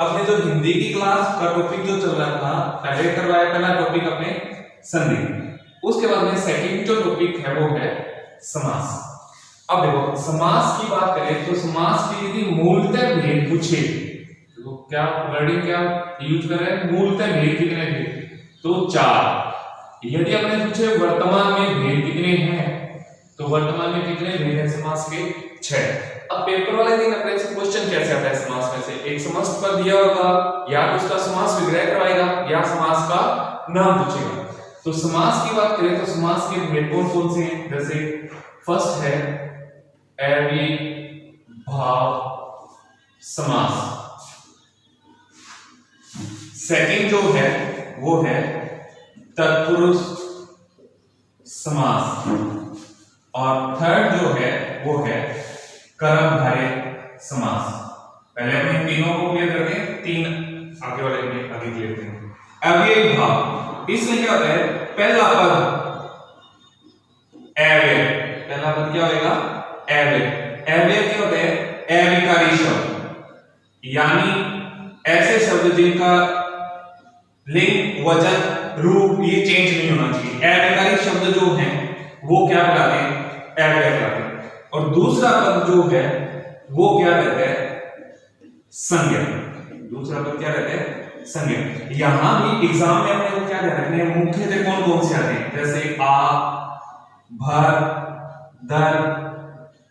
अपने जो हिंदी की क्लास का टॉपिक जो चल रहा था, पहले करवाया पहला टॉपिक अपने संधि, उसके बाद में सेकंड जो टॉपिक है वो है समास। अब देखो समास की बात करें तो समास की यदि मूलतः भेद पूछे तो क्या वर्डिंग क्या यूज कर रहे हैं, मूलतः भेद कितने थे तो 4। यदि अपने पूछे वर्तमान में भेद कितने हैं तो वर्तमान में कितने भेद हैं समास के 6। अब पेपर वाले दिन अपने से क्वेश्चन कैसे आता है समास में से, एक समस्त पद दिया होगा या तो उसका समास विग्रह करवाएगा या समास का नाम पूछेगा। तो समास की बात करें तो समास के भेद कौन कौन से हैं, जैसे फर्स्ट है अविभाव समास, सेकंड जो है वो है तत्पुरुष समास और थर्ड जो है वो है कर्मधारय समास। पहले अपने तीनों को क्लियर करते हैं, तीन आगे वाले में आगे क्लियर करते हैं। अव्ययभाव, इसमें क्या होता है, पहला पद अव्यय, पहला पद क्या होगा अव्यय। अव्यय क्या होता है, अविकारी शब्द, यानी ऐसे शब्द जिनका लिंग वचन रूप ये चेंज नहीं होना चाहिए। अविकारी शब्द जो हैं वो क्या कहलाते हैं, अव्यय कहलाते हैं। और दूसरा पद जो है वो क्या कहते हैं, संज्ञा। दूसरा पद क्या कहते हैं, संज्ञा। यहां भी एग्जाम में अपने को क्या ध्यान रखना है, मुख्यतः कौन कौन से आते हैं, जैसे आ, भर, दर,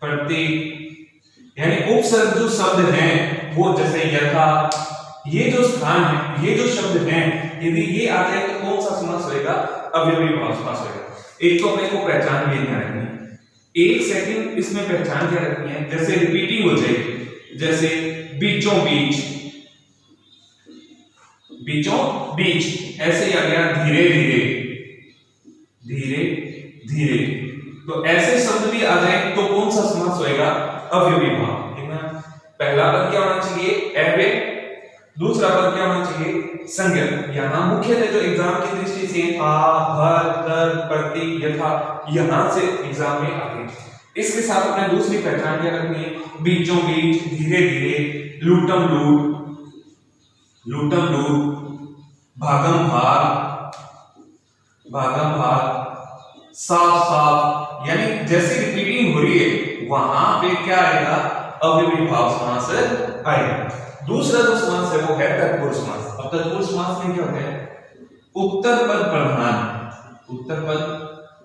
प्रतीक, यानी उपसर्ग जो शब्द हैं वो जैसे यथा, ये जो स्थान है, ये जो शब्द हैं, यदि ये आ जाए तो कौन सा समास होएगा, अव्ययी भाव समास होएगा। एक तो अपने को पहचान भी ध्यान रखनी है, एक सेकंड इसमें पहचान क्या रखनी है, जैसे रिपीटिंग हो जाएगी, जैसे बीचों बीच, बीचों बीच, ऐसे ही आ गया धीरे धीरे, धीरे धीरे। तो ऐसे शब्द भी आ जाए तो कौन सा समास होएगा, अव्ययी भाव। ठीक है, पहला पद क्या होना चाहिए, अव्यय, दूसरा पद क्या होना चाहिए, संज्ञा। यहां मुख्यतः जो एग्जाम की दृष्टि से आ, भर, दर, प्रतीक, यथा, यहां से एग्जाम में आते हैं। इसके साथ अपने दूसरी पहचान क्या रखनी है, बीचों बीच, धीरे धीरे, लूटम लूट, लूटम लूट, भागम भाग, भागम भाग, साफ साफ, यानी जैसी रिपीटिंग हो रही है वहां पे क्या आएगा, अव्ययी भाव समास आएगा। दूसरा जो समास है वो है तत्पुरुष समास। अब तत्पुरुष समास में क्या होता है, उत्तर पद प्रधान, उत्तर पद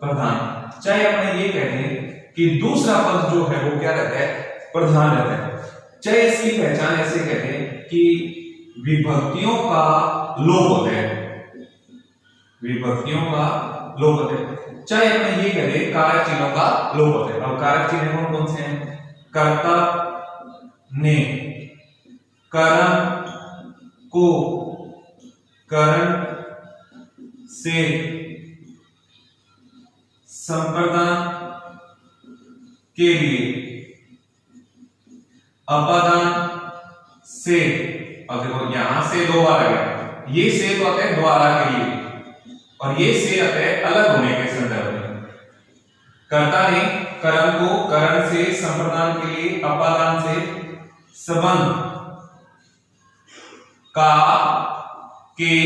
प्रधान, चाहे अपने ये कहते हैं कि दूसरा पद जो है वो क्या रहता है, प्रधान रहता है। चाहे इसकी पहचान ऐसे कहते हैं कि विभक्तियों का लोप होता है, विभक्तियों का लोप होता है। चाहे अपने ये कहते हैं कारक चिन्हों का लोप होता है। अब कारक चिन्ह कौन कौन से हैं, कर्ता, ने, कर्म, को, करण, से, संप्रदान के लिए, अपादान से। अब देखो यहां से दो बार आ गया, ये से तो आता है द्वारा के लिए और ये से आता है अलग होने के संदर्भ में। कर्ता ने कर्म को, करण से, संप्रदान के लिए, अपादान से, संबंध, का, के,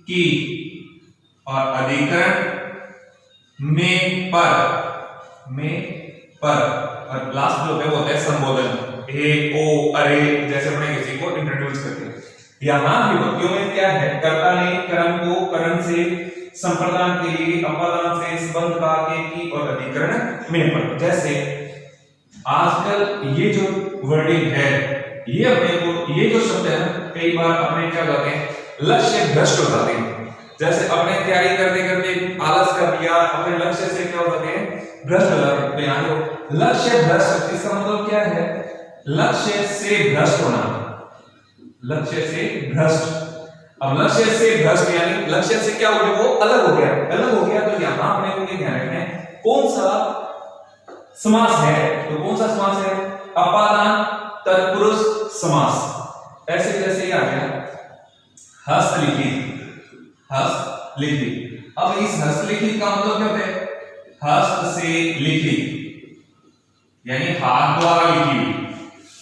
की और अधिकरण में, पर और लास्ट जो है वो होता है संबोधन, ए, ओ, अरे, जैसे अपने किसी को इंट्रोड्यूस करते हैं। यहां विभक्तियों में क्या है, कर्ता ने कर्म को, करण से, संप्रदान के लिए, अपादान से, संबंध, का, के, की और अधिकरण में, पर। जैसे आजकल ये जो वर्डिंग है, ये अपने को, ये जो शब्द है कई बार अपने क्या होते हैं, लक्ष्य भ्रष्ट हो जाते हैं। जैसे अपने तैयारी करते करते आलस कर दिया, अपने लक्ष्य से क्या हो जाते हैं, भ्रष्ट हो जाते हैं। तो यहाँ जो लक्ष्य भ्रष्ट, इसका मतलब क्या है, लक्ष्य से भ्रष्ट होना, लक्ष्य से भ्रष्ट। अब लक्ष्य से भ्रष्ट यानी लक्ष्य से क्या हो गया, वो अलग हो गया, अलग हो गया। तो यहाँ अपने को ये ध्यान रखना है कौन सा समास है, तो कौन सा समास है, अपादान तत्पुरुष समास। ऐसे जैसे ही आ गया हस्तलिखित, हस्तलिखित। अब इस हस्तलिखित का मतलब क्या होता है, हस्त से लिखित, यानी हाथ द्वारा लिखी हुई,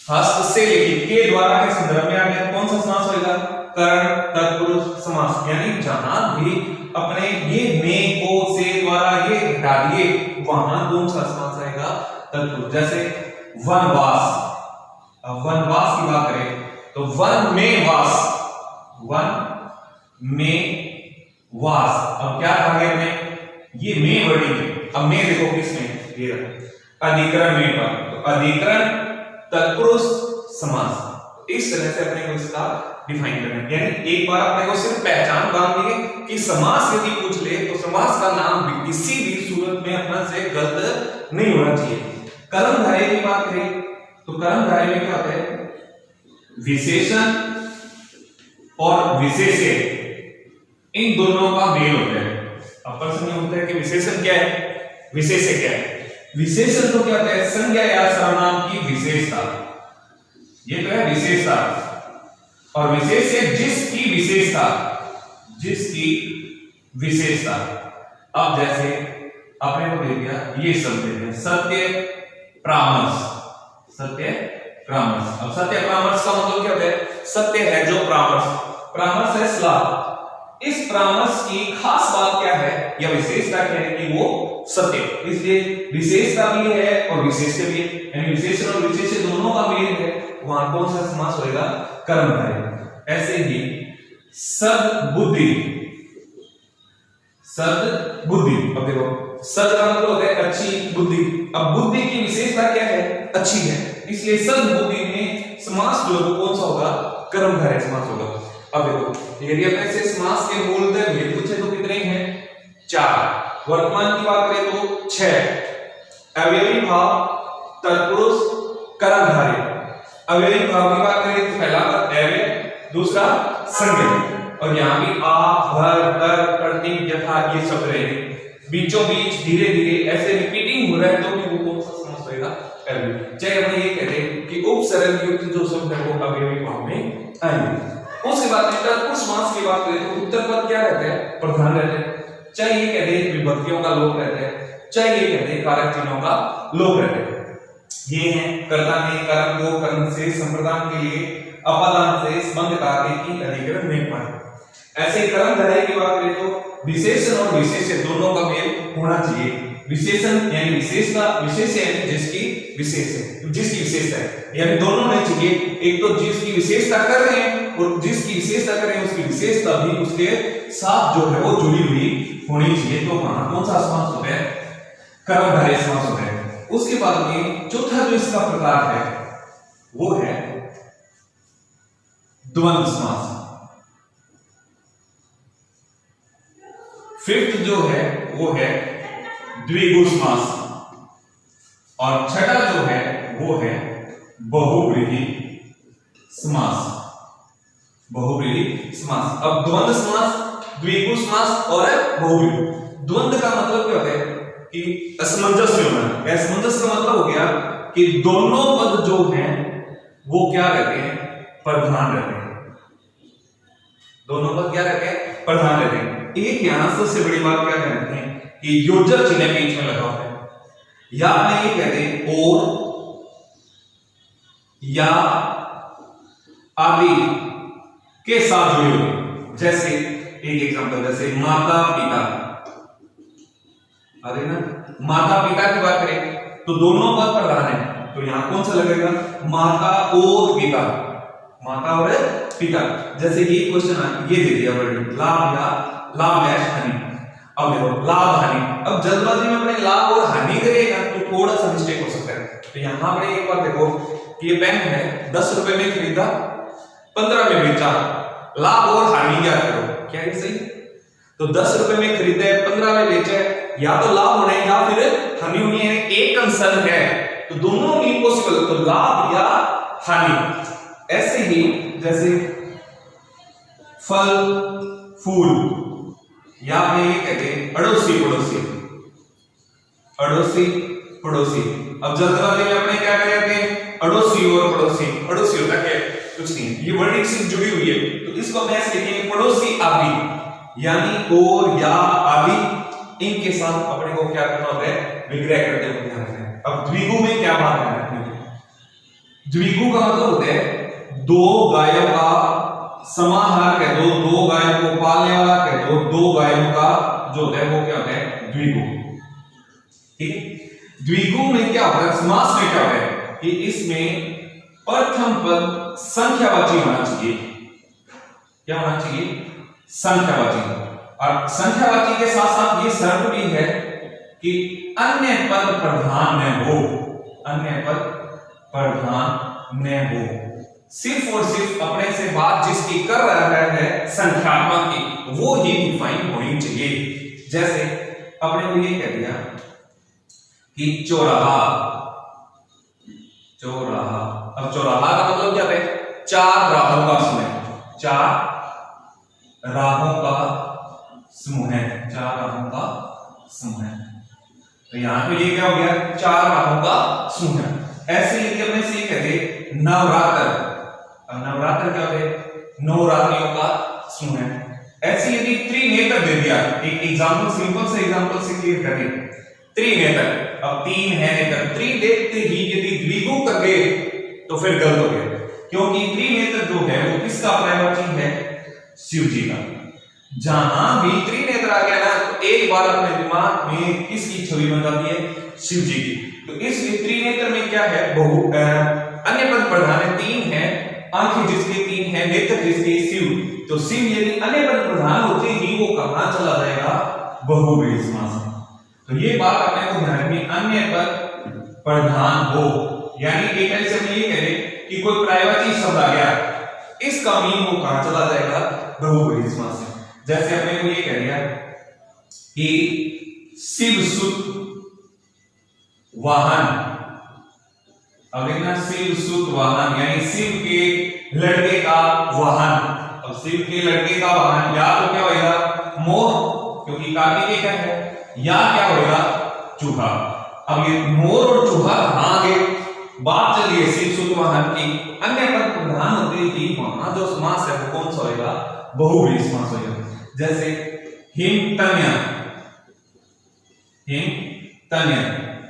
हस्त से लिखित के द्वारा के संदर्भ में आ गया, कौन सा समास होगा? करण तत्पुरुष समास। यानी जहां भी अपने ये में को से द्वारा ये हटा दिए, वहां कौन सा समास आएगा? तत्पुरुष। जैसे वनवास, अब वनवास की बात करें तो वन में वास, वन में वास। अब क्या कहा गया में? ये में वर्डिंग है। अब में देखो किसमें? ये अधिकरण में पर, तो अधिकरण तत्पुरुष समास। इस तरह से अपने को इसका डिफाइन करना है। यानी एक बार अपने को सिर्फ पहचान बांध ली कि समास यदि पूछ ले तो समास का नाम भी किसी भी सूरत में अपना से गलत नहीं होना चाहिए। कर्मधारय की बात करें तो कर्मधारय में क्या होता है? विशेषण और विशेष्य, इन दोनों का मेल होता है। अब प्रश्न में होता है कि विशेषण क्या है, विशेष्य क्या है? विशेषण तो क्या होता है? संज्ञा या सर्वनाम की विशेषता, ये तो है विशेषता। और विशेष्य जिसकी विशेषता, जिसकी विशेषता। अब जैसे आपने को दे दिया ये शब्द है सत्य परामर्श, सत्य परामर्श। अब सत्य परामर्श का मतलब क्या होता है? सत्य है जो परामर्श, परामर्श है सलाह। इस परामर्श की खास बात क्या है या विशेषता क्या है? कि वो सत्य, इसलिए विशेषता भी है और विशेष्य भी है। यानी विशेषण और विशेष्य दोनों का मेल है, वहां कौन सा समास होगा? कर्मधारय। ऐसे ही सद्बुद्धि, सद्बुद्धि। अब देखो सद का मतलब होता है अच्छी बुद्धि। अब बुद्धि की विशेषता क्या है? अच्छी है, इसलिए सद्बुद्धि में समास जो कौन सा होगा? कर्मधारय समास होगा। अब देखो यदि अपने से समास के मूलतः भेद पूछे तो कितने हैं? 4। वर्तमान की बात करें तो 6। अवयवी भाव, तत्पुरुष, कर्मधारय। अवयवी भाव की बात करें तो पहला अव्यय, दूसरा संज्ञा। और यहाँ भी आ, भर, तर, प्रतीक, यथा ये सब रहेंगे। बीचों बीच धीरे धीरे ऐसे रिपीटिंग हो रहा है तो भी वो कौन सा समास होगा? अव्ययी। चाहे हम ये कहते हैं कि उपसर्ग युक्त जो शब्द है वो अवयवी भाव में आएंगे। उसके बाद में तत्पुरुष समास की बात करें तो उत्तर पद क्या रहता है? प्रधान रहता है। चाहे ये कहते हैं विभक्तियों का लोप रहता है, चाहे ये कहते हैं कारक चिन्हों का लोप रहता है। ये है कर्ता ने कर्म को कर्म से संप्रदान के लिए अपादान से संबंध कार्य की अधिकरण में पढ़े। ऐसे कर्मधारय की बात करें तो विशेषण और विशेष्य दोनों का मेल होना चाहिए। विशेषण यानी विशेषता, विशेष्य यानी जिसकी विशेष है, जिसकी विशेषता है, यानी दोनों होने चाहिए। एक तो जिसकी विशेषता कर रहे हैं और जिसकी विशेषता कर रहे हैं उसकी विशेषता भी उसके साथ जो है वो जुड़ी हुई होनी चाहिए। तो वहां कौन सा समास होता है? कर्मधारय समास होता है। उसके बाद में चौथा जो इसका प्रकार है वो है द्वंद्व समास। फिफ्थ जो है वो है द्विगु समास और छठा जो है वो है बहुव्रीहि समास, बहुव्रीहि समास। अब द्वंद्व समास, द्विगु समास और बहुव्रीहि। द्वंद्व का मतलब क्या होता है? कि असमंजस में होना। असमंजस का मतलब हो गया कि दोनों पद जो हैं वो क्या रहते हैं? प्रधान रहते हैं। दोनों पद क्या रहते हैं? प्रधान रहते हैं। एक यहां सबसे बड़ी बात क्या कहते हैं कि योजक चिन्ह बीच में लगा होता है, या आपने ये कहते हैं और या आदि के साथ जुड़े हुए। जैसे एक एग्जांपल, जैसे माता पिता, अरे ना माता पिता की बात करें तो दोनों पद प्रधान है, तो यहां कौन सा लगेगा? माता और पिता, माता और पिता। जैसे ये क्वेश्चन ये दे दिया वर्ड लाभ या लाभ डैश हानि। अब देखो लाभ हानि, अब जल्दबाजी में अपने लाभ और हानि करेगा तो थोड़ा सा मिस्टेक हो सकता है। तो यहां पर एक बार देखो कि ये पेन है 10 रुपए में खरीदा, 15 में बेचा, लाभ और हानि क्या करो? क्या ये सही? तो 10 रुपए में खरीदा है, 15 में बेचा है, या तो लाभ होना है या फिर हानि होनी है। एक कंसर्न है तो दोनों इम्पॉसिबल, तो लाभ या हानि। ऐसे ही जैसे फल फूल, या आप ये कहते हैं अड़ोसी पड़ोसी, अड़ोसी पड़ोसी। अब जल्दबाजी में अपने क्या कहते हैं? अड़ोसी और पड़ोसी। अड़ोसी होता क्या? कुछ नहीं, ये वर्डिंग से जुड़ी हुई है, तो इसको हम ऐसे लिखेंगे पड़ोसी आदि, यानी और या आदि इनके साथ अपने को क्या करना होता है? विग्रह करते हुए ध्यान रखना है। अब द्विगु में क्या बात है? द्विगु का मतलब होता है दो गायों का समाहार कह दो, दो गायों को पालने वाला कह दो, दो गायों का जो होता है वो क्या होता है, द्विगु। ठीक है, द्विगु में क्या होता है, समास में क्या होता है कि इसमें प्रथम पद संख्यावाची होना चाहिए। क्या होना चाहिए, संख्यावाची। और संख्यावाची के साथ साथ ये शर्त भी है कि अन्य पद प्रधान न हो, अन्य पद प्रधान न हो। सिर्फ और सिर्फ अपने से बात जिसकी कर रहा है संख्यात्मक की, वो ही डिफाइन होनी चाहिए। जैसे अपने को ये कह दिया कि चौराहा, चौराहा। अब चौराहा का मतलब क्या है, चार राहों का समूह है, चार राहों का समूह है, चार राहों का समूह है। तो यहां पे ये क्या हो गया, चार राहों का समूह है। ऐसे यदि अपने से कह दे नवरात्र, नवरात्र क्या है, नौ रात्रियों का समूह है। ऐसे यदि त्रिनेत्र दे दिया, एक एग्जांपल, सिंपल से एग्जांपल से क्लियर करें, त्रिनेत्र, अब तीन है नेत्र, त्रि देखते ही यदि द्विगु कर गए तो फिर गलत हो गया, क्योंकि त्रिनेत्र जो है वो किसका पर्यायवाची है, शिव जी का। जहां भी त्रिनेत्र आ गया ना तो एक बार अपने दिमाग में किसकी छवि बन जाती है, शिव जी की। तो इसलिए त्रिनेत्र में क्या है, बहु अन्य पद प्रधान है, तीन है, आंखें जिसके तीन है, नेत्र जिसके शिव। तो शिव यदि अन्य पद प्रधान होते ही वो कहां चला जाएगा, बहुव्रीहि समास में। तो ये बात अपने को ध्यान में, अन्य पद प्रधान हो, यानी एक ऐसे में ये कहें कि कोई पर्यायवाची शब्द आ गया, इसका मीन वो कहां चला जाएगा, बहुव्रीहि समास में। जैसे अपने को ये कह दिया कि शिव सुत वाहन, अब देखना शिव सुत वाहन यानी शिव के लड़के का वाहन। अब शिव के लड़के का वाहन या तो क्या होगा, मोर, क्योंकि कार्तिकेय क्या है, या क्या होगा, चूहा। अब ये मोर और चूहा कहां गए, बात चलिए शिव सुत वाहन की, अन्य पद प्रधान होते ही वहां जो समास है वो कौन सा होगा, बहुव्रीहि समास होगा। जैसे हिमतन्य, हिमतन्य।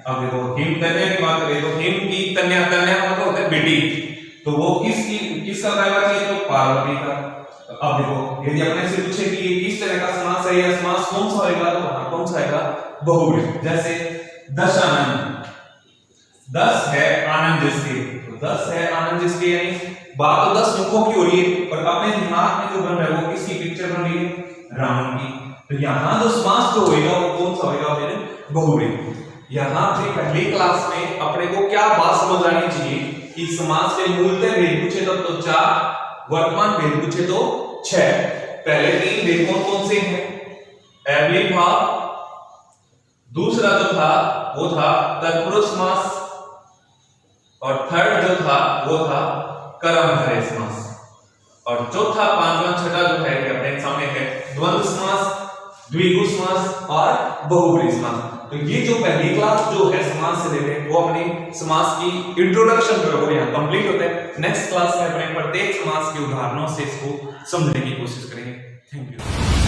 अब देखो हिमतन्य की बात करें तो हिम की तन्या, तन्या का मतलब होता है बेटी, तो वो किसका पर्यायवाची है, तो पार्वती का। तो अब देखो यदि अपने से पूछे कि ये किस तरह का समास है या समास कौन सा होगा, तो वहां कौन सा आएगा, बहुव्रीहि। जैसे दशानन, 10 है आनंद जिसके, तो 10 है आनंद जिसके, यानी बात तो 10 मुखों की हो रही है, पर अपने दिमाग में जो बन रहा है वो किसकी पिक्चर बन रही है, रावण की। तो यहां जो समास जो होगा वो कौन सा होगा, फिर बहुव्रीहि। यहां से पहली क्लास में अपने को क्या बात समझ आनी चाहिए कि समास के मूलतः भेद पूछे तो 4, वर्तमान भेद पूछे तो 6। पहले 3 भेद कौन कौन से हैं, अव्ययीभाव, दूसरा जो था वो था तत्पुरुष समास, और थर्ड जो था वो था कर्मधारय समास, और चौथा, पांचवा, छठा जो है ये अपने सामने है द्वंद्व समास, द्विगु समास और बहुव्रीहि समास। तो ये जो पहली क्लास जो है समास से लेकर वो अपनी समास की इंट्रोडक्शन जो है वो यहाँ कंप्लीट होता है। नेक्स्ट क्लास में अपने प्रत्येक समास के उदाहरणों से इसको समझने की कोशिश करेंगे। Thank you.